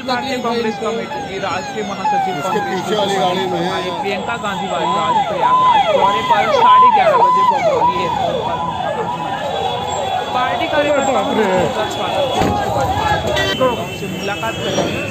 भारतीय कांग्रेस कमेटी की राष्ट्रीय महासचिव हमारी प्रियंका गांधी वाड्रा आज प्रयागराज दौरे पर 11:30 बजे बमरौली एयरपोर्ट पर पार्टी कार्यकर्ताओं ने उनका स्वागत किया। से मुलाकात करने के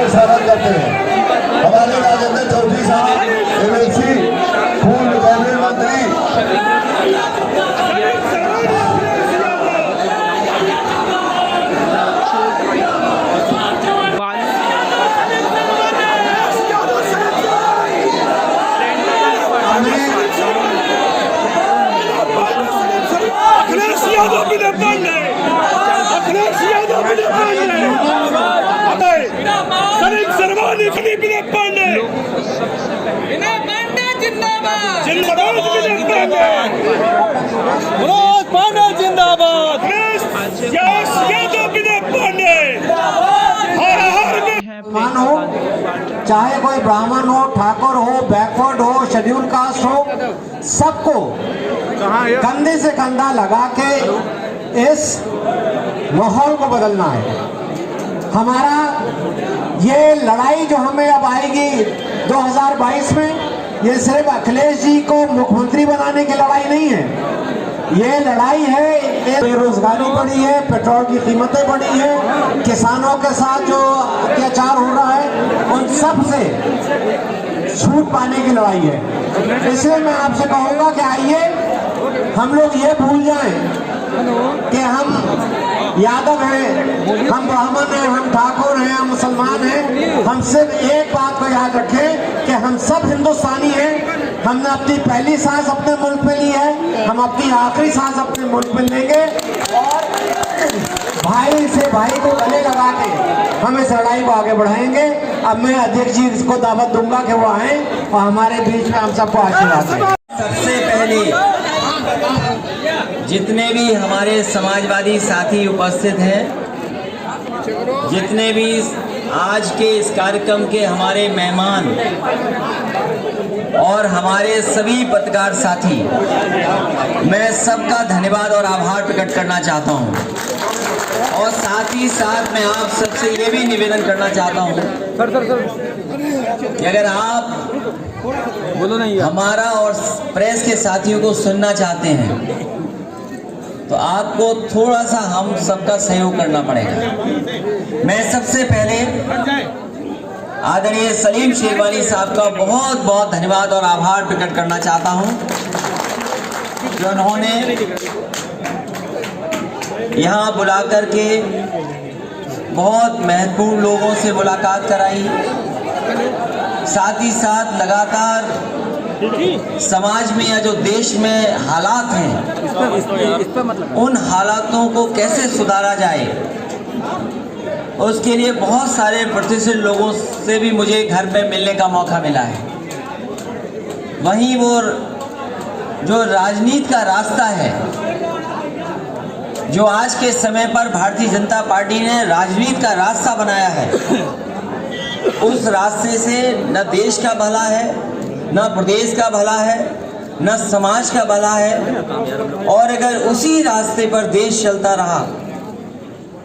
स्वागत करते हैं। हमारे राजेंद्र चौधरी साहब एमएलसी पूर्व कैबिनेट मंत्री चाहे कोई ब्राह्मण हो, ठाकुर हो, बैकवर्ड हो, शेड्यूल कास्ट हो, सबको कंधे से कंधा लगा के इस माहौल को बदलना है। हमारा ये लड़ाई जो हमें अब आएगी 2022 में, ये सिर्फ अखिलेश जी को मुख्यमंत्री बनाने की लड़ाई नहीं है। ये लड़ाई है, बेरोजगारी बढ़ी है, पेट्रोल की कीमतें बढ़ी है, किसानों के साथ जो अत्याचार हो रहा है उन सब से छूट पाने की लड़ाई है। इसलिए मैं आपसे कहूंगा कि आइए हम लोग ये भूल जाएं कि हम यादव हैं, हम ब्राह्मण हैं, हम ठाकुर हैं, हम मुसलमान हैं। हम सिर्फ एक बात को याद रखें कि हम सब हिंदुस्तानी हैं। हमने अपनी पहली सांस अपने मुल्क में ली है, हम अपनी आखिरी सांस अपने मुल्क में लेंगे और भाई से भाई को गले लगा के हम इस लड़ाई को आगे बढ़ाएंगे। अब मैं अध्यक्ष जी इसको दावत दूंगा कि वो आए और हमारे बीच में हम सबको आशीर्वाद दें। सबसे पहले जितने भी हमारे समाजवादी साथी उपस्थित हैं, जितने भी आज के इस कार्यक्रम के हमारे मेहमान और हमारे सभी पत्रकार साथी, मैं सबका धन्यवाद और आभार प्रकट करना चाहता हूं। और साथ ही साथ मैं आप सबसे ये भी निवेदन करना चाहता हूं कि अगर आप हमारा और प्रेस के साथियों को सुनना चाहते हैं तो आपको थोड़ा सा हम सबका सहयोग करना पड़ेगा। मैं सबसे पहले आदरणीय सलीम शेरवानी साहब का बहुत बहुत धन्यवाद और आभार प्रकट करना चाहता हूं, जो उन्होंने यहां बुला करके बहुत महत्वपूर्ण लोगों से मुलाकात कराई। साथ ही साथ लगातार समाज में या जो देश में हालात हैं, उन हालातों को कैसे सुधारा जाए, उसके लिए बहुत सारे प्रतिष्ठित लोगों से भी मुझे घर में मिलने का मौका मिला है। वहीं वो जो राजनीति का रास्ता है, जो आज के समय पर भारतीय जनता पार्टी ने राजनीति का रास्ता बनाया है, उस रास्ते से न देश का भला है, न प्रदेश का भला है, न समाज का भला है। और अगर उसी रास्ते पर देश चलता रहा,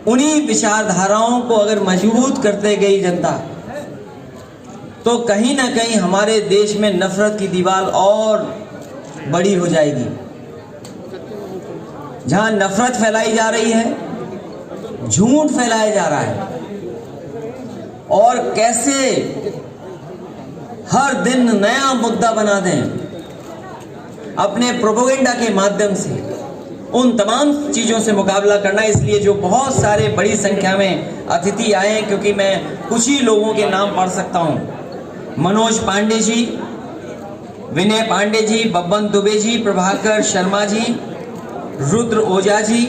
उन्हीं विचारधाराओं को अगर मजबूत करते गई जनता, तो कहीं ना कहीं हमारे देश में नफरत की दीवार और बड़ी हो जाएगी। जहां नफरत फैलाई जा रही है, झूठ फैलाया जा रहा है, और कैसे हर दिन नया मुद्दा बना दें अपने प्रोपेगेंडा के माध्यम से, उन तमाम चीज़ों से मुकाबला करना। इसलिए जो बहुत सारे बड़ी संख्या में अतिथि आए हैं, क्योंकि मैं कुछ ही लोगों के नाम पढ़ सकता हूं, मनोज पांडे जी, विनय पांडे जी, बब्बन दुबे जी, प्रभाकर शर्मा जी, रुद्र ओझा जी,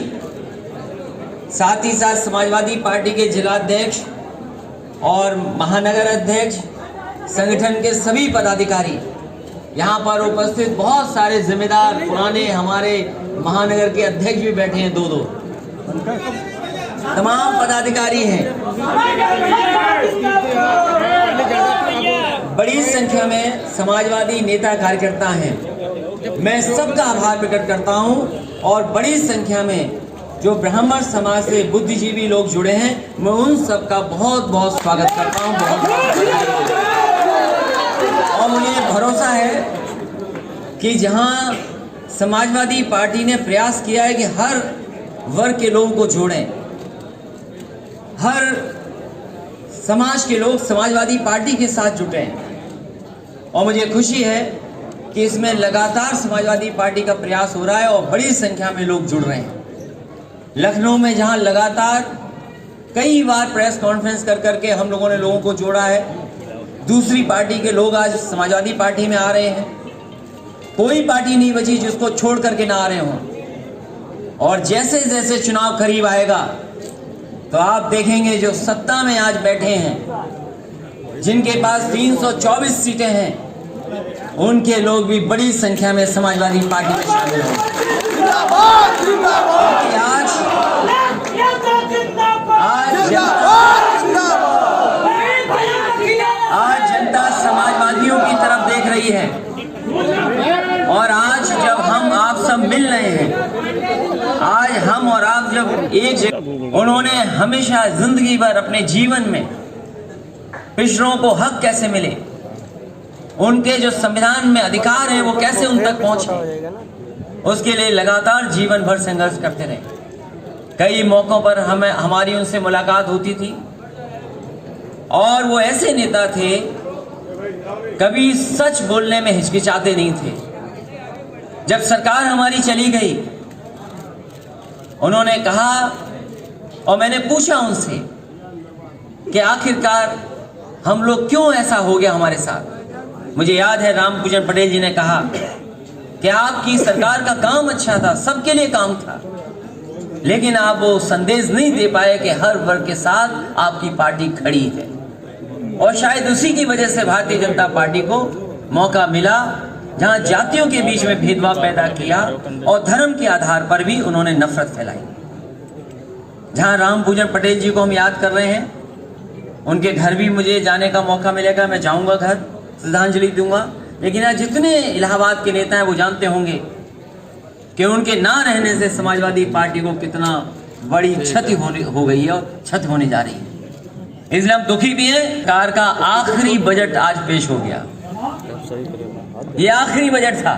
साथ ही साथ समाजवादी पार्टी के जिलाध्यक्ष और महानगर अध्यक्ष, संगठन के सभी पदाधिकारी, यहाँ पर उपस्थित बहुत सारे जिम्मेदार, पुराने हमारे महानगर के अध्यक्ष भी बैठे हैं, दो तमाम पदाधिकारी हैं। बड़ी संख्या में समाजवादी नेता कार्यकर्ता हैं। मैं सबका आभार प्रकट करता हूं और बड़ी संख्या में जो ब्राह्मण समाज से बुद्धिजीवी लोग जुड़े हैं, मैं उन सबका बहुत बहुत स्वागत करता हूं। बहुत और मुझे भरोसा है कि जहां समाजवादी पार्टी ने प्रयास किया है कि हर वर्ग के लोगों को जोड़ें, हर समाज के लोग समाजवादी पार्टी के साथ जुटे, और मुझे खुशी है कि इसमें लगातार समाजवादी पार्टी का प्रयास हो रहा है और बड़ी संख्या में लोग जुड़ रहे हैं। लखनऊ में जहां लगातार कई बार प्रेस कॉन्फ्रेंस कर करके हम लोगों ने लोगों को जोड़ा है, दूसरी पार्टी के लोग आज समाजवादी पार्टी में आ रहे हैं। कोई पार्टी नहीं बची जिसको छोड़ करके ना आ रहे हों। और जैसे जैसे चुनाव करीब आएगा तो आप देखेंगे जो सत्ता में आज बैठे हैं, जिनके पास 324 सीटें हैं, उनके लोग भी बड़ी संख्या में समाजवादी पार्टी में शामिल होंगे। आज जनता समाजवादियों की तरफ देख रही है, और आज जब हम आप सब मिल रहे हैं, आज हम और आप जब एक, उन्होंने हमेशा जिंदगी भर अपने जीवन में पिछड़ों को हक कैसे मिले, उनके जो संविधान में अधिकार है वो कैसे उन तक पहुंचे, उसके लिए लगातार जीवन भर संघर्ष करते रहे। कई मौकों पर हमारी उनसे मुलाकात होती थी और वो ऐसे नेता थे, कभी सच बोलने में हिचकिचाते नहीं थे। जब सरकार हमारी चली गई, उन्होंने कहा, और मैंने पूछा उनसे कि आखिरकार हम लोग क्यों ऐसा हो गया हमारे साथ। मुझे याद है रामपूजन पटेल जी ने कहा कि आपकी सरकार का काम अच्छा था, सबके लिए काम था, लेकिन आप वो संदेश नहीं दे पाए कि हर वर्ग के साथ आपकी पार्टी खड़ी है। और शायद उसी की वजह से भारतीय जनता पार्टी को मौका मिला, जहां जातियों के बीच में भेदभाव पैदा किया और धर्म के आधार पर भी उन्होंने नफरत फैलाई। जहां रामपूजन पटेल जी को हम याद कर रहे हैं, उनके घर भी मुझे जाने का मौका मिलेगा, मैं जाऊंगा घर, श्रद्धांजलि दूंगा। लेकिन आज जितने इलाहाबाद के नेता हैं वो जानते होंगे कि उनके ना रहने से समाजवादी पार्टी को कितना बड़ी क्षति हो गई है और क्षति होने जा रही है। इसलिए हम दुखी भी हैं। सरकार का आखिरी बजट आज पेश हो गया, ये आखिरी बजट था।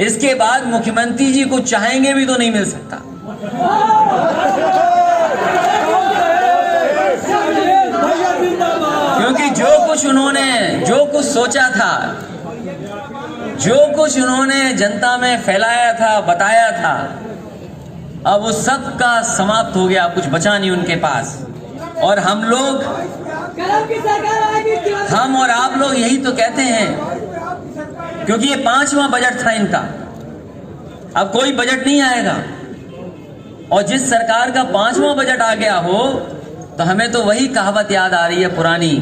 इसके बाद मुख्यमंत्री जी को चाहेंगे भी तो नहीं मिल सकता। क्योंकि जो कुछ सोचा था, जो कुछ उन्होंने जनता में फैलाया था, बताया था, अब वो सब का समाप्त हो गया, कुछ बचा नहीं उनके पास। और हम और आप लोग यही तो कहते हैं, क्योंकि ये 5वां बजट था इनका, अब कोई बजट नहीं आएगा। और जिस सरकार का 5वां बजट आ गया हो, तो हमें तो वही कहावत याद आ रही है पुरानी,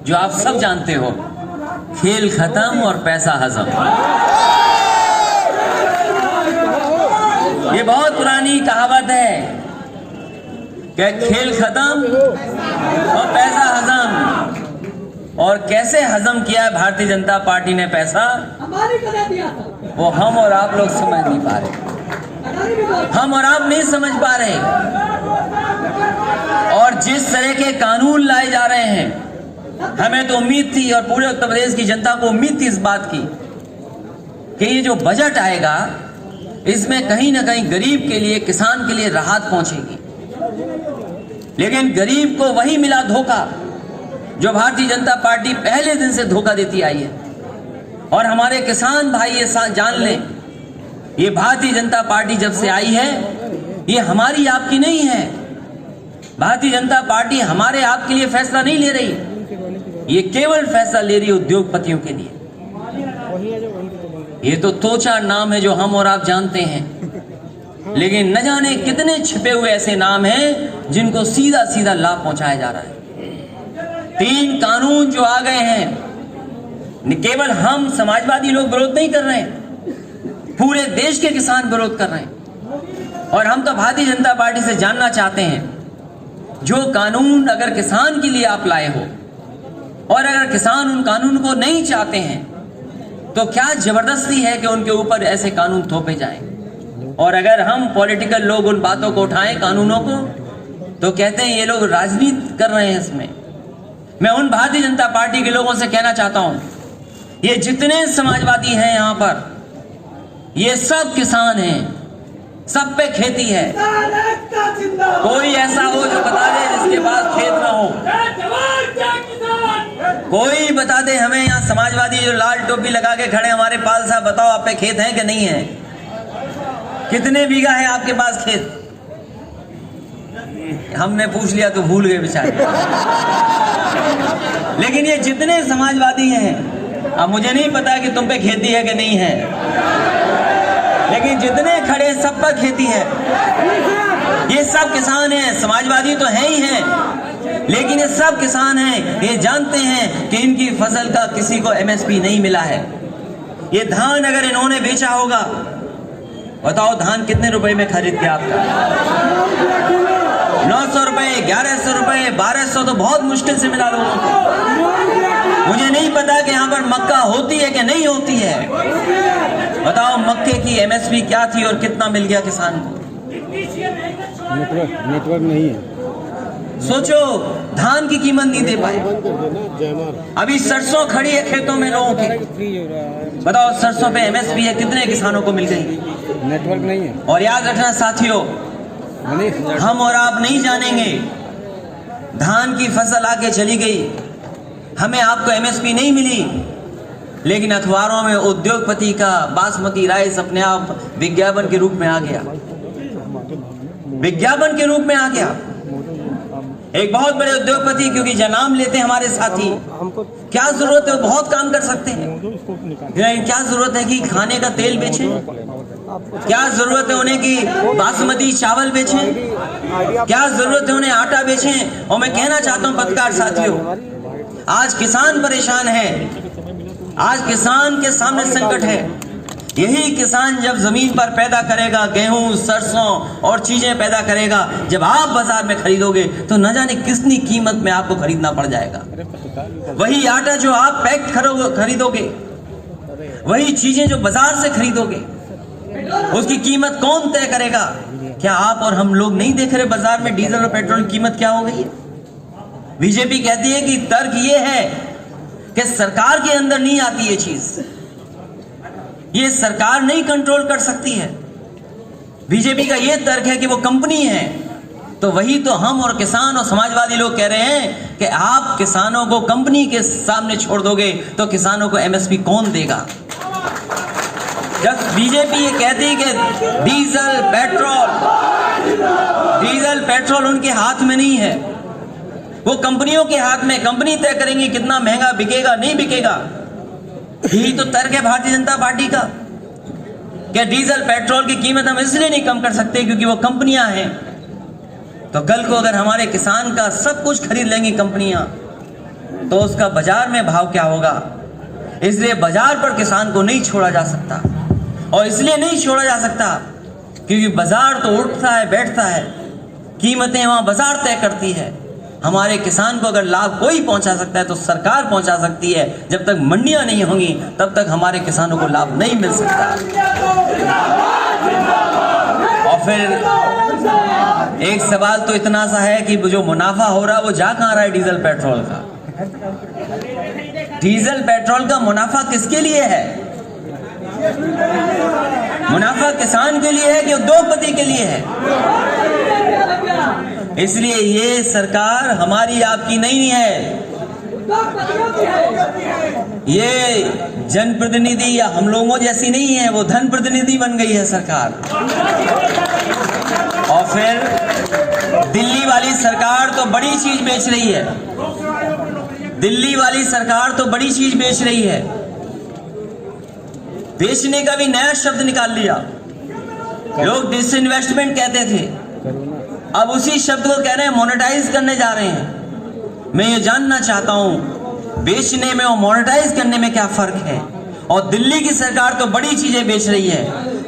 जो आप सब जानते हो, खेल खत्म और पैसा हजम। ये बहुत पुरानी कहावत है कि खेल खत्म और पैसा हजम। और कैसे हजम किया है भारतीय जनता पार्टी ने पैसा, वो हम और आप लोग समझ नहीं पा रहे, हम और आप नहीं समझ पा रहे। और जिस तरह के कानून लाए जा रहे हैं, हमें तो उम्मीद थी और पूरे उत्तर प्रदेश की जनता को उम्मीद थी इस बात की कि ये जो बजट आएगा, इसमें कहीं ना कहीं गरीब के लिए, किसान के लिए राहत पहुंचेगी। लेकिन गरीब को वही मिला धोखा जो भारतीय जनता पार्टी पहले दिन से धोखा देती आई है। और हमारे किसान भाई ये जान लें, ये भारतीय जनता पार्टी जब से आई है, ये हमारी आपकी नहीं है। भारतीय जनता पार्टी हमारे आपके लिए फैसला नहीं ले रही, ये केवल फैसला ले रही है उद्योगपतियों के लिए। ये तो तोचा नाम है जो हम और आप जानते हैं, लेकिन न जाने कितने छिपे हुए ऐसे नाम हैं जिनको सीधा सीधा लाभ पहुंचाया जा रहा है। 3 कानून जो आ गए हैं, केवल हम समाजवादी लोग विरोध नहीं कर रहे हैं, पूरे देश के किसान विरोध कर रहे हैं। और हम तो भारतीय जनता पार्टी से जानना चाहते हैं, जो कानून अगर किसान के लिए आप लाए हो और अगर किसान उन कानून को नहीं चाहते हैं, तो क्या जबरदस्ती है कि उनके ऊपर ऐसे कानून थोपे जाएं? और अगर हम पॉलिटिकल लोग उन बातों को उठाएं, कानूनों को, तो कहते हैं ये लोग राजनीति कर रहे हैं इसमें। मैं उन भारतीय जनता पार्टी के लोगों से कहना चाहता हूं, ये जितने समाजवादी हैं यहां पर, ये सब किसान हैं, सब पे खेती है। कोई ऐसा हो जो बता दे जिसके पास खेत ना हो, कोई बता दे हमें। यहाँ समाजवादी जो लाल टोपी लगा के खड़े, हमारे पाल साहब बताओ आप पे खेत है कि नहीं है? कितने बीघा है आपके पास खेत? हमने पूछ लिया तो भूल गए बेचारे। लेकिन ये जितने समाजवादी हैं, अब मुझे नहीं पता कि तुम पे खेती है कि नहीं है, लेकिन जितने खड़े सब पर खेती है। ये सब किसान हैं, समाजवादी तो है ही हैं, लेकिन ये सब किसान हैं। ये जानते हैं कि इनकी फसल का किसी को एमएसपी नहीं मिला है। ये धान अगर इन्होंने बेचा होगा, बताओ धान कितने रुपए में खरीद के आपका? 900 रुपए, 1100 रुपए, 1200 तो बहुत मुश्किल से मिला लोगों को। मुझे नहीं पता कि यहाँ पर मक्का होती है कि नहीं होती है। बताओ मक्के की एमएसपी क्या थी और कितना मिल गया किसान को? नेटवर्क नहीं है। सोचो, धान की कीमत नहीं दे पाए। अभी सरसों खड़ी है खेतों में लोगों की, बताओ सरसों पे एमएसपी है, कितने किसानों को मिल गई? नेटवर्क नहीं है। और याद रखना साथियों, हम और आप नहीं जानेंगे, धान की फसल आके चली गई, हमें आपको एमएसपी नहीं मिली, लेकिन अखबारों में उद्योगपति का बासमती राइस अपने आप विज्ञापन के रूप में आ गया, विज्ञापन के रूप में आ गया। एक बहुत बड़े उद्योगपति, क्योंकि जो नाम लेते हैं हमारे साथी, क्या जरूरत है, वो बहुत काम कर सकते हैं, लेकिन क्या जरूरत है कि खाने का तेल बेचें? क्या जरूरत है उन्हें कि बासमती चावल बेचें? क्या जरूरत है उन्हें आटा बेचें? और मैं कहना चाहता हूं पत्रकार साथियों, आज किसान परेशान है, आज किसान के सामने संकट है। यही किसान जब जमीन पर पैदा करेगा, गेहूं, सरसों और चीजें पैदा करेगा, जब आप बाजार में खरीदोगे तो न जाने कितनी कीमत में आपको खरीदना पड़ जाएगा। वही आटा जो आप पैक्ड खरीदोगे, वही चीजें जो बाजार से खरीदोगे, उसकी कीमत कौन तय करेगा? क्या आप और हम लोग नहीं देख रहे बाजार में डीजल और पेट्रोल की कीमत क्या हो गई है? बीजेपी कहती है कि तर्क ये है कि सरकार के अंदर नहीं आती ये चीज, ये सरकार नहीं कंट्रोल कर सकती है। बीजेपी का ये तर्क है कि वो कंपनी है। तो वही तो हम और किसान और समाजवादी लोग कह रहे हैं कि आप किसानों को कंपनी के सामने छोड़ दोगे तो किसानों को एमएसपी कौन देगा? जब बीजेपी ये कहती है कि डीजल पेट्रोल उनके हाथ में नहीं है, वो कंपनियों के हाथ में, कंपनी तय करेंगी कितना महंगा बिकेगा नहीं बिकेगा। यही तो तर्क है भारतीय जनता पार्टी का कि डीजल पेट्रोल की कीमत हम इसलिए नहीं कम कर सकते क्योंकि वो कंपनियां हैं। तो कल को अगर हमारे किसान का सब कुछ खरीद लेंगी कंपनियां, तो उसका बाजार में भाव क्या होगा? इसलिए बाजार पर किसान को नहीं छोड़ा जा सकता। और इसलिए नहीं छोड़ा जा सकता क्योंकि बाजार तो उठता है बैठता है, कीमतें वहां बाजार तय करती है। हमारे किसान को अगर लाभ कोई पहुंचा सकता है तो सरकार पहुंचा सकती है। जब तक मंडियां नहीं होंगी तब तक हमारे किसानों को लाभ नहीं मिल सकता। और फिर एक सवाल तो इतना सा है कि जो मुनाफा हो रहा है वो जा कहां रहा है डीजल पेट्रोल का? डीजल पेट्रोल का मुनाफा किसके लिए है? मुनाफा किसान के लिए है कि उद्योगपति के लिए है? इसलिए ये सरकार हमारी आपकी नहीं है, ये जनप्रतिनिधि या हम लोगों जैसी नहीं है, वो धन प्रतिनिधि बन गई है सरकार। और फिर दिल्ली वाली सरकार तो बड़ी चीज बेच रही है, दिल्ली वाली सरकार तो बड़ी चीज बेच रही है। बेचने का भी नया शब्द निकाल लिया। लोग डिसइन्वेस्टमेंट कहते थे, अब उसी शब्द को कह रहे हैं मोनेटाइज करने जा रहे हैं। मैं ये जानना चाहता हूं बेचने में और मोनेटाइज करने में क्या फर्क है। और दिल्ली की सरकार तो बड़ी चीजें बेच रही है,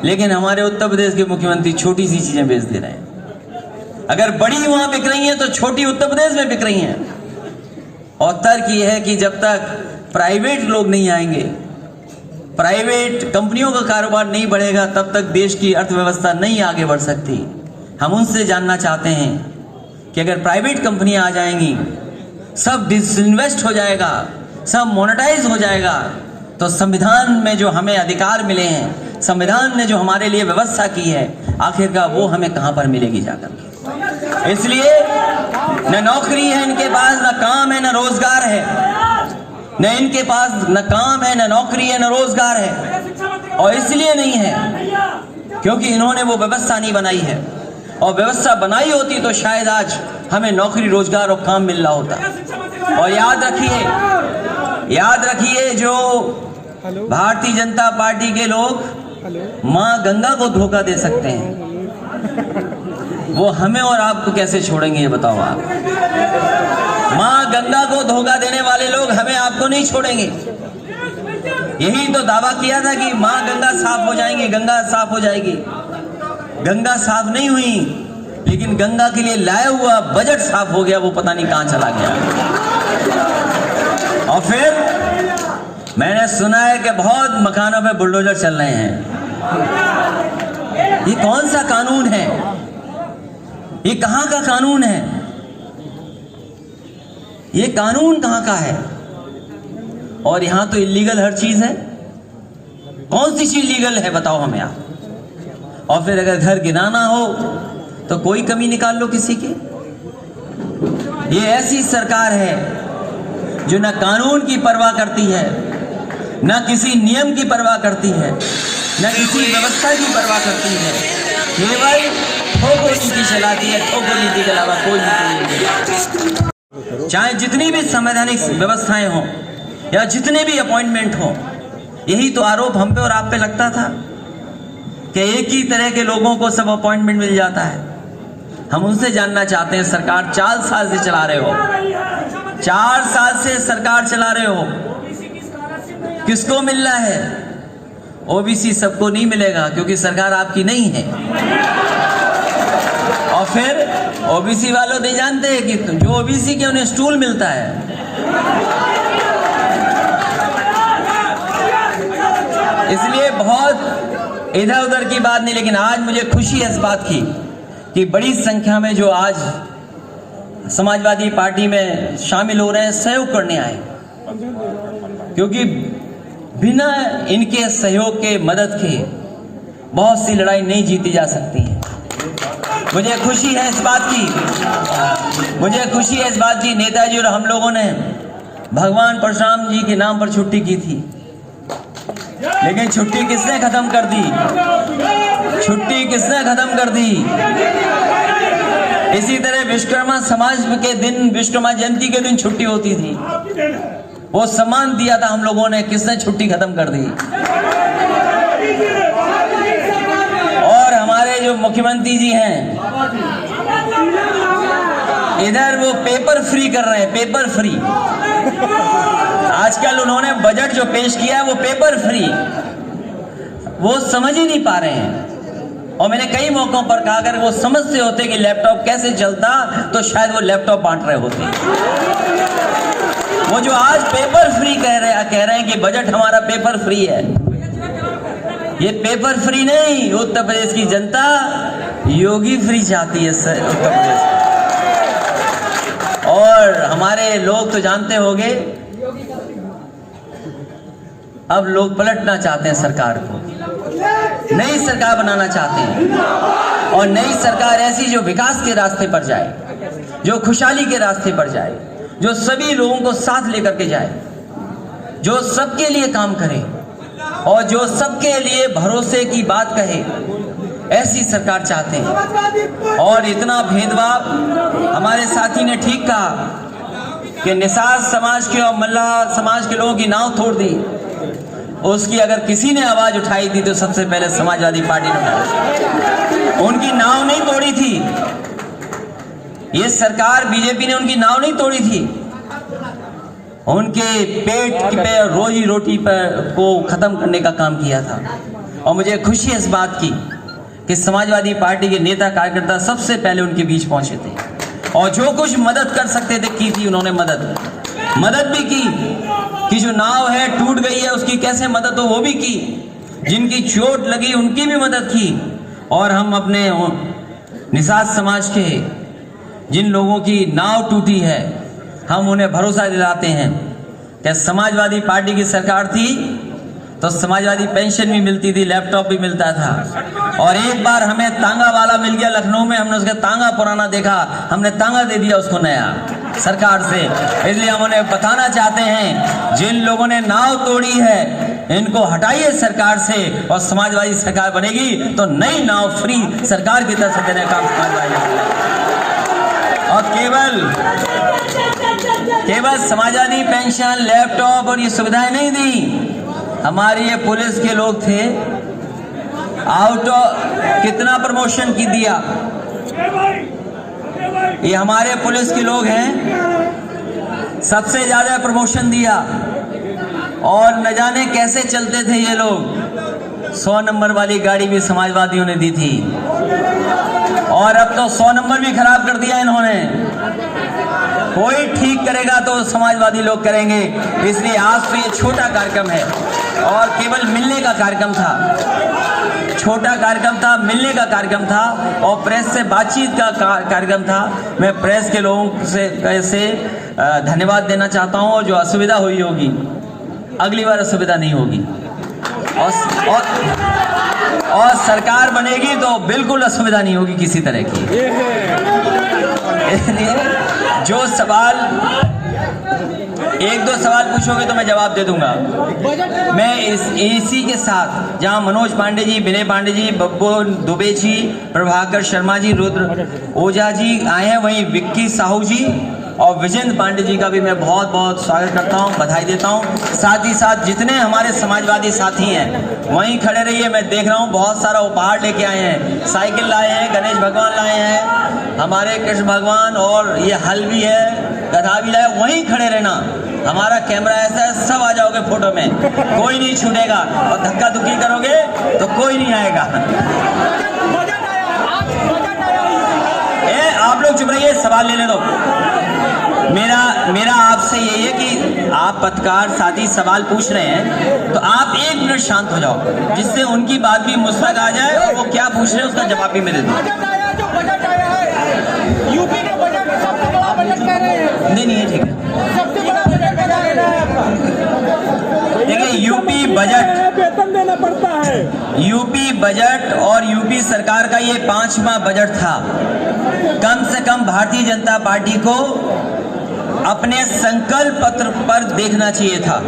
लेकिन हमारे उत्तर प्रदेश के मुख्यमंत्री छोटी सी चीजें बेच दे रहे हैं। अगर बड़ी वहां बिक रही हैं तो छोटी उत्तर प्रदेश में बिक रही हैं। और तर्क ये है कि जब तक प्राइवेट लोग नहीं आएंगे, प्राइवेट कंपनियों का कारोबार नहीं बढ़ेगा, तब तक देश की अर्थव्यवस्था नहीं आगे बढ़ सकती। हम उनसे जानना चाहते हैं कि अगर प्राइवेट कंपनियां आ जाएंगी, सब डिसइन्वेस्ट हो जाएगा, सब मोनेटाइज हो जाएगा, तो संविधान में जो हमें अधिकार मिले हैं, संविधान ने जो हमारे लिए व्यवस्था की है, आखिरकार वो हमें कहां पर मिलेगी जाकर। इसलिए न नौकरी है इनके पास, न काम है, न रोजगार है। न इनके पास न काम है, न नौकरी है, न रोजगार है। और इसलिए नहीं है क्योंकि इन्होंने वो व्यवस्था नहीं बनाई है। और व्यवस्था बनाई होती तो शायद आज हमें नौकरी, रोजगार और काम मिल रहा होता। और याद रखिए जो भारतीय जनता पार्टी के लोग मां गंगा को धोखा दे सकते हैं, वो हमें और आपको कैसे छोड़ेंगे, ये बताओ आप। मां गंगा को धोखा देने वाले लोग हमें आपको नहीं छोड़ेंगे। यही तो दावा किया था कि मां गंगा साफ हो जाएंगी, गंगा साफ हो जाएगी। गंगा साफ नहीं हुई, लेकिन गंगा के लिए लाया हुआ बजट साफ हो गया, वो पता नहीं कहां चला गया। और फिर मैंने सुना है कि बहुत मकानों पे बुलडोजर चल रहे हैं। ये कौन सा कानून है? ये कहां का कानून है? ये कानून कहां का है? और यहां तो इलीगल हर चीज है। कौन सी चीज लीगल है बताओ हमें आप। और फिर अगर घर गिराना हो तो कोई कमी निकाल लो किसी की। ये ऐसी सरकार है जो न कानून की परवाह करती है, न किसी नियम की परवाह करती है, न किसी व्यवस्था की परवाह करती है। केवल ठोको नीति चलाती है, ठोको नीति के अलावा कोई नीति नहीं। चाहे जितनी भी संवैधानिक व्यवस्थाएं हों या जितने भी अपॉइंटमेंट हों, यही तो आरोप हम पे और आप पे लगता था कि एक ही तरह के लोगों को सब अपॉइंटमेंट मिल जाता है। हम उनसे जानना चाहते हैं, सरकार 4 साल से चला रहे हो, 4 साल से सरकार चला रहे हो, किसको मिल रहा है? ओबीसी सबको नहीं मिलेगा क्योंकि सरकार आपकी नहीं है। और फिर ओबीसी वालों नहीं जानते हैं कि जो ओबीसी के उन्हें स्टूल मिलता है। इसलिए बहुत इधर उधर की बात नहीं, लेकिन आज मुझे खुशी है इस बात की कि बड़ी संख्या में जो आज समाजवादी पार्टी में शामिल हो रहे हैं, सहयोग करने आए। क्योंकि बिना इनके सहयोग के, मदद के, बहुत सी लड़ाई नहीं जीती जा सकती है। मुझे खुशी है इस बात की, मुझे खुशी है इस बात की, नेताजी और हम लोगों ने भगवान परशुराम जी के नाम पर छुट्टी की थी, लेकिन छुट्टी किसने खत्म कर दी? छुट्टी किसने खत्म कर दी? इसी तरह विश्वकर्मा समाज के दिन, विश्वकर्मा जयंती के दिन छुट्टी होती थी, वो सम्मान दिया था हम लोगों ने, किसने छुट्टी खत्म कर दी? और हमारे जो मुख्यमंत्री जी हैं, इधर वो पेपर फ्री कर रहे हैं, पेपर फ्री। आजकल उन्होंने बजट जो पेश किया है वो पेपर फ्री, वो समझ ही नहीं पा रहे हैं। और मैंने कई मौकों पर कहा, अगर वो समझते होते कि लैपटॉप कैसे चलता तो शायद वो लैपटॉप बांट रहे होते। वो जो आज पेपर फ्री कह रहे हैं कि बजट हमारा पेपर फ्री है, ये पेपर फ्री नहीं, उत्तर प्रदेश की जनता योगी फ्री चाहती है उत्तर प्रदेश में। और हमारे लोग तो जानते होंगे, अब लोग पलटना चाहते हैं सरकार को, नई सरकार बनाना चाहते हैं। और नई सरकार ऐसी जो विकास के रास्ते पर जाए, जो खुशहाली के रास्ते पर जाए, जो सभी लोगों को साथ लेकर के जाए, जो सबके लिए काम करे और जो सबके लिए भरोसे की बात कहे, ऐसी सरकार चाहते हैं। और इतना भेदभाव, हमारे साथी ने ठीक कहा कि निषाद समाज के और मल्लाह समाज के लोगों की नाव तोड़ दी। उसकी अगर किसी ने आवाज उठाई थी तो सबसे पहले समाजवादी पार्टी ने उठाई। उनकी नाव नहीं तोड़ी थी ये सरकार, बीजेपी ने उनकी नाव नहीं तोड़ी थी। उनके पेट पे रोजी रोटी पर को खत्म करने का काम किया था। और मुझे खुशी है इस बात की कि समाजवादी पार्टी के नेता कार्यकर्ता सबसे पहले उनके बीच पहुंचे थे और जो कुछ मदद कर सकते थे की थी उन्होंने मदद भी की कि जो नाव है टूट गई है उसकी कैसे मदद हो वो भी की, जिनकी चोट लगी उनकी भी मदद की। और हम अपने निषाद समाज के जिन लोगों की नाव टूटी है हम उन्हें भरोसा दिलाते हैं कि समाजवादी पार्टी की सरकार थी तो समाजवादी पेंशन भी मिलती थी, लैपटॉप भी मिलता था। और एक बार हमें तांगा वाला मिल गया लखनऊ में, हमने उसका तांगा पुराना देखा, हमने तांगा दे दिया उसको नया सरकार से। इसलिए हम उन्हें बताना चाहते हैं जिन लोगों ने नाव तोड़ी है इनको हटाइए सरकार से और समाजवादी सरकार बनेगी तो नई नाव फ्री सरकार की तरफ से देने का काम समाजवादी। और केवल समाजवादी पेंशन, लैपटॉप और ये सुविधाएं नहीं दी, हमारे ये पुलिस के लोग थे आउट ऑफ कितना प्रमोशन की दिया, ये हमारे पुलिस के लोग हैं सबसे ज्यादा प्रमोशन दिया। और न जाने कैसे चलते थे ये लोग, 100 नंबर वाली गाड़ी भी समाजवादियों ने दी थी और अब तो 100 नंबर भी खराब कर दिया इन्होंने। कोई ठीक करेगा तो समाजवादी लोग करेंगे। इसलिए आज तो ये छोटा कार्यक्रम है और केवल मिलने का कार्यक्रम था, छोटा कार्यक्रम था, मिलने का कार्यक्रम था और प्रेस से बातचीत का कार्यक्रम था। मैं प्रेस के लोगों से धन्यवाद देना चाहता हूं और जो असुविधा हुई होगी अगली बार असुविधा नहीं होगी और सरकार बनेगी तो बिल्कुल असुविधा नहीं होगी किसी तरह की। जो सवाल एक दो सवाल पूछोगे तो मैं जवाब दे दूंगा। मैं इसी के साथ जहां मनोज पांडे जी, विनय पांडे जी, बब्बू दुबे जी, प्रभाकर शर्मा जी, रुद्र ओझा जी आए हैं, वहीं विक्की साहू जी और विजेंद्र पांडे जी का भी मैं बहुत बहुत स्वागत करता हूं, बधाई देता हूं। साथ ही साथ जितने हमारे समाजवादी साथी हैं वहीं खड़े रहिए। मैं देख रहा हूं बहुत सारा उपहार लेके आए हैं, साइकिल लाए हैं, गणेश भगवान लाए हैं, हमारे कृष्ण भगवान और ये हल भी है, गधा भी लाए, वहीं खड़े रहना। हमारा कैमरा ऐसा है सब आ जाओगे फोटो में, कोई नहीं छूटेगा और धक्का धुक्की करोगे तो कोई नहीं आएगा। आप लोग चुप रहिए, सवाल लेने दो। मेरा आपसे यही है कि आप पत्रकार साथी सवाल पूछ रहे हैं तो आप 1 मिनट शांत हो जाओ जिससे उनकी बात भी मुझ तक आ जाए और वो क्या पूछ रहे हैं उसका जवाब भी मैं दे दूं। यूपी का बजट सबसे बड़ा बजट कह रहे हैं। नहीं ठीक है, सबसे बड़ा बजट कह रहे हैं। देखिए यूपी बजट वेतन देना पड़ता है। यूपी बजट और यूपी सरकार का ये 5वां बजट था। कम से कम भारतीय जनता पार्टी को अपने संकल्प पत्र पर देखना चाहिए था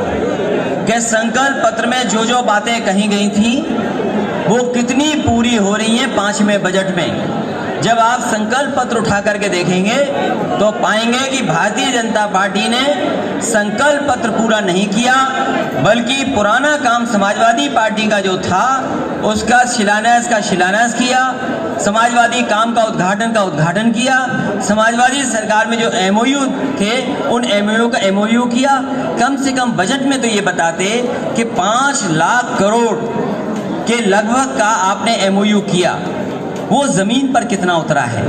कि संकल्प पत्र में जो जो बातें कही गई थी वो कितनी पूरी हो रही हैं 5वें बजट में। जब आप संकल्प पत्र उठा करके देखेंगे तो पाएंगे कि भारतीय जनता पार्टी ने संकल्प पत्र पूरा नहीं किया बल्कि पुराना काम समाजवादी पार्टी का जो था उसका शिलान्यास किया, समाजवादी काम का उद्घाटन किया, समाजवादी सरकार में जो MOU थे उन MOU का MOU किया। कम से कम बजट में तो ये बताते कि 5 लाख करोड़ के लगभग का आपने MOU किया, वो जमीन पर कितना उतरा है,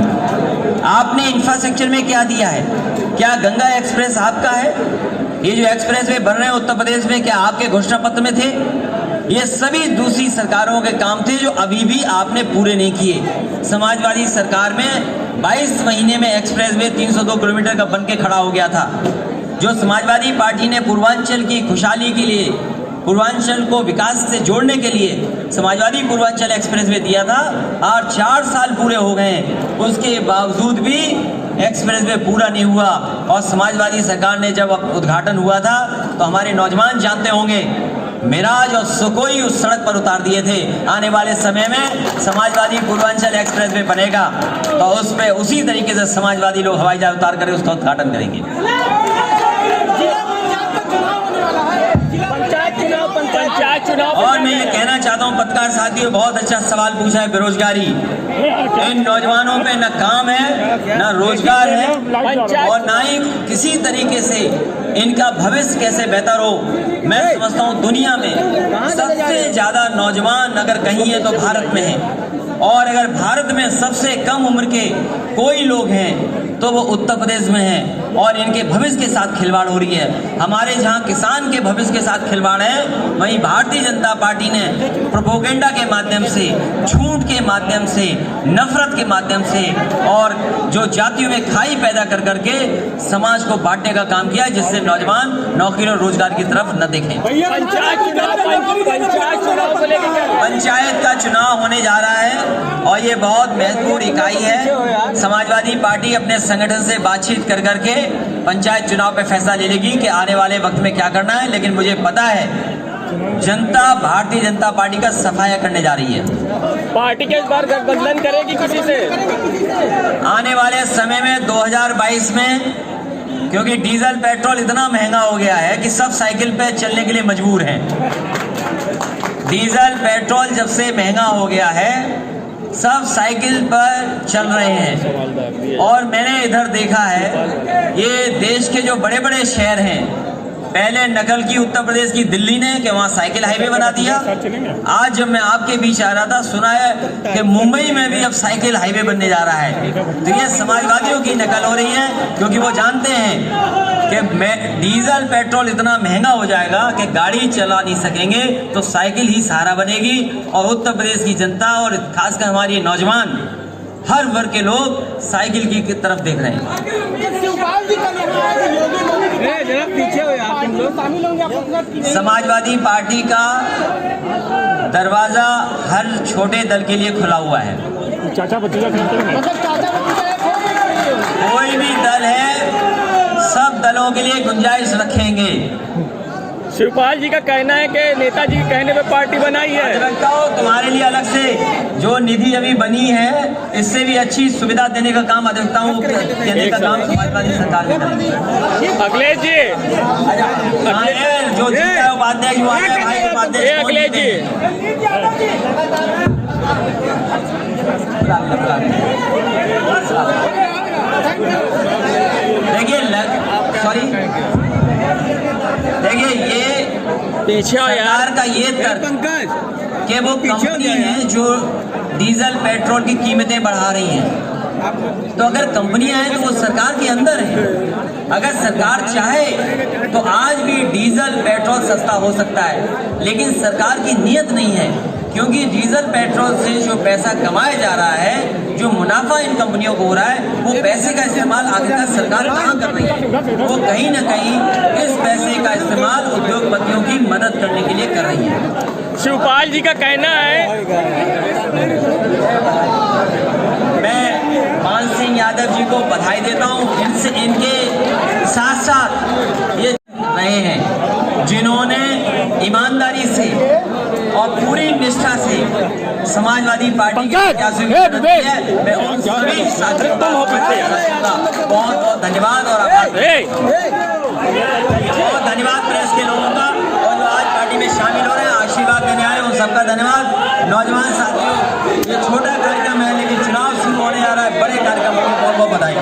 आपने इंफ्रास्ट्रक्चर में क्या दिया है, क्या गंगा एक्सप्रेस आपका है, ये जो एक्सप्रेस वे बन रहे हैं उत्तर प्रदेश में क्या आपके घोषणा पत्र में थे? ये सभी दूसरी सरकारों के काम थे जो अभी भी आपने पूरे नहीं किए। समाजवादी सरकार में 22 महीने में एक्सप्रेस वे 302 किलोमीटर का बन के खड़ा हो गया था। जो समाजवादी पार्टी ने पूर्वांचल की खुशहाली के लिए, पूर्वांचल को विकास से जोड़ने के लिए समाजवादी पूर्वांचल एक्सप्रेस वे दिया था और 4 साल पूरे हो गए, उसके बावजूद भी एक्सप्रेस वे पूरा नहीं हुआ। और समाजवादी सरकार ने जब उद्घाटन हुआ था तो हमारे नौजवान जानते होंगे मिराज और सुकोई उस सड़क पर उतार दिए थे। आने वाले समय में समाजवादी पूर्वांचल एक्सप्रेस वे बनेगा तो उस पे उसी तरीके से समाजवादी लोग हवाई जहाज उतार कर उसका उद्घाटन करेंगे। पंचायत चुनाव और मैं ये कहना चाहता हूँ पत्रकार नमस्कार साथियों, बहुत अच्छा सवाल पूछा है। बेरोजगारी, इन नौजवानों पे न काम है, न रोजगार है, और ना ही किसी तरीके से इनका भविष्य कैसे बेहतर हो। मैं समझता हूँ दुनिया में सबसे ज्यादा नौजवान अगर कहीं है तो भारत में है, और अगर भारत में सबसे कम उम्र के कोई लोग हैं तो वो उत्तर प्रदेश में है, और इनके भविष्य के साथ खिलवाड़ हो रही है। हमारे जहां किसान के भविष्य के साथ खिलवाड़ है, वहीं भारतीय जनता पार्टी ने प्रोपोगेंडा के माध्यम से, झूठ के माध्यम से, नफरत के माध्यम से और जो जातियों में खाई पैदा कर करके समाज को बांटने का काम किया, जिससे नौजवान नौकरी और रोजगार की तरफ न देखें। पंचायत का चुनाव होने जा रहा है और ये बहुत महत्वपूर्ण इकाई है। समाजवादी पार्टी अपने संगठन से बातचीत कर करके पंचायत चुनाव पे फैसला ले लेगी कि आने वाले वक्त में क्या करना है। लेकिन मुझे पता है जनता भारतीय जनता पार्टी का सफाया करने जा रही है। पार्टी के इस बार गठबंधन करेगी किसी से? आने वाले समय में 2022 में, क्योंकि डीजल पेट्रोल इतना महंगा हो गया है कि सब साइकिल पे चलने के लिए मजबूर हैं। डीजल पेट्रोल जब से महंगा हो गया है, सब साइकिल पर चल रहे हैं। और मैंने इधर देखा है, ये देश के जो बड़े बड़े शहर हैं, पहले नकल की उत्तर प्रदेश की दिल्ली ने कि वहाँ साइकिल हाईवे बना दिया। आज जब मैं आपके बीच आ रहा था, सुना है कि मुंबई में भी अब साइकिल हाईवे बनने जा रहा है। तो ये समाजवादियों की नकल हो रही है, क्योंकि वो जानते हैं कि डीजल पेट्रोल इतना महंगा हो जाएगा कि गाड़ी चला नहीं सकेंगे, तो साइकिल ही सहारा बनेगी। और उत्तर प्रदेश की जनता और खासकर हमारी नौजवान, हर वर्ग के लोग साइकिल की तरफ देख रहे हैं। समाजवादी पार्टी का दरवाजा हर छोटे दल के लिए खुला हुआ है। कोई भी दल है, सब दलों के लिए गुंजाइश रखेंगे। शिवपाल जी का कहना है कि नेताजी के कहने पे पार्टी बनाई है। लगता हो तुम्हारे लिए अलग से जो निधि अभी बनी है, इससे भी अच्छी सुविधा देने का काम अधिवक्ता हूँ देने का काम समाजवादी सरकार ने करेगी। अखिलेश जी, जो उपाध्याय अखिलेश जी, देखिए ये पीछे सरकार का ये तर्क कि वो कंपनी है जो डीजल पेट्रोल की कीमतें बढ़ा रही हैं। तो अगर कंपनियां हैं तो वो सरकार के अंदर है। अगर सरकार चाहे तो आज भी डीजल पेट्रोल सस्ता हो सकता है, लेकिन सरकार की नीयत नहीं है, क्योंकि डीजल पेट्रोल से जो पैसा कमाया जा रहा है, जो मुनाफा इन कंपनियों को हो रहा है, वो पैसे का इस्तेमाल आखिरकार सरकार कहाँ कर रही है? वो कहीं ना कहीं इस पैसे का इस्तेमाल उद्योगपतियों की मदद करने के लिए कर रही है। शिवपाल जी का कहना है, मैं मान सिंह यादव जी को बधाई देता हूँ। इनसे इनके साथ साथ ये रहे हैं जिन्होंने ईमानदारी से और पूरी निष्ठा से समाजवादी पार्टी के प्रत्याशियों की मदद की है। मैं उन सभी साथियों का बहुत बहुत धन्यवाद और आभार, बहुत धन्यवाद प्रेस के लोगों का, और जो आज पार्टी में शामिल हो रहे हैं, आशीर्वाद देने आए, उन सबका धन्यवाद। नौजवान साथियों, ये छोटा कार्यक्रम है, लेकिन चुनाव शुरू होने आ रहा है, बड़े कार्यक्रम को बहुत बहुत बधाई।